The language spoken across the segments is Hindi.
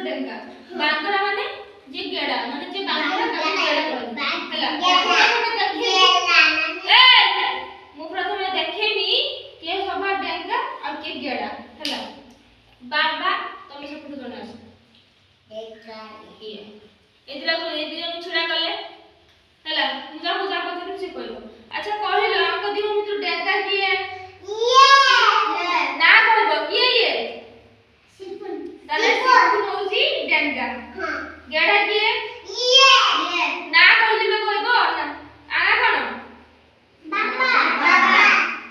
डेंगा बांगरा माने जे गेड़ा माने जे बांगरा ताको गेड़ा कहला ए मु प्रथमे देखेमी के सभा डेंगा और के गेड़ा हला बाबा तुम सब जण आस एदिरा तो एदिरा छुड़ा गले हला मुजा मुजा पथर से कहलो अच्छा कहलो अंक दियो मित्र डेंगा किए ना कहबो किए ये सिपुन ताले सिपुन होजी डेंगा हां गेड़ा किए ना कहली में कहबो ना आना कोन बाबा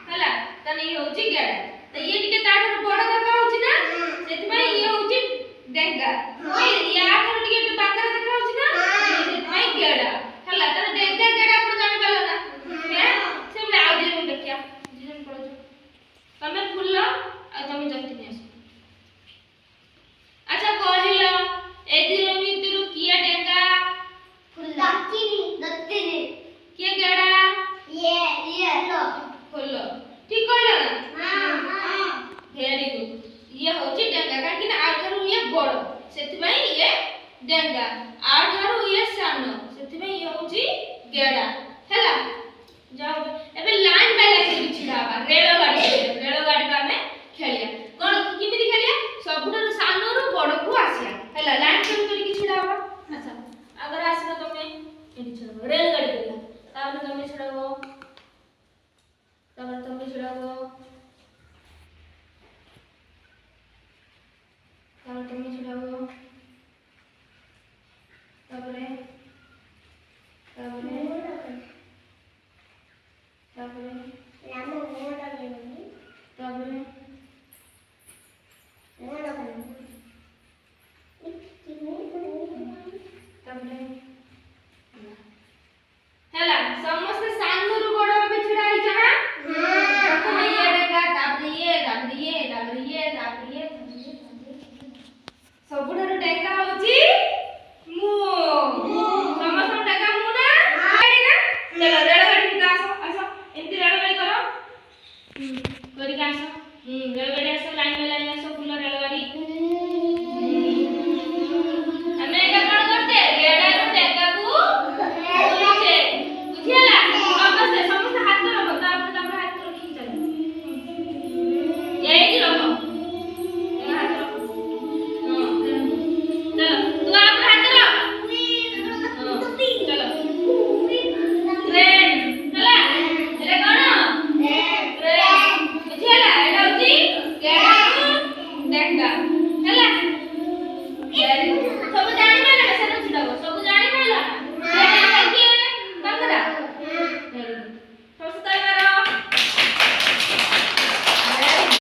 हला तने ये होजी गेड़ा त ये टिके ताठु बड़ देखा होची ना सेति में ये होची डेंगा ये या आठु टिके बांगरा देखा होची ना सेति में गेड़ा हला तने डेंगा गेड़ा कोन जानि पालो ना हैं से मैं आ दे देखिया जीवन पड़ो तमे फुल्लो आ तमे जति नेस अच्छा कहिलो ए दिनो मित्रु किया डेंगा दत्तिनी किया गेड़ा ये लो फुल्लो ठीक कहलो ना हां वेरी गुड ये होची डेंगा काकि ना आ थारु ये बड़ सेति में ये डेंगा आ थारु ये सानो सेति में ये होची गेड़ा हला जाओ एबे लाइन बाय लाइन छिड़ाबा रेल गाड़ी में खेलिया कोन किमिति खेलिया सबुठारु सानो रु बड़ को आसिया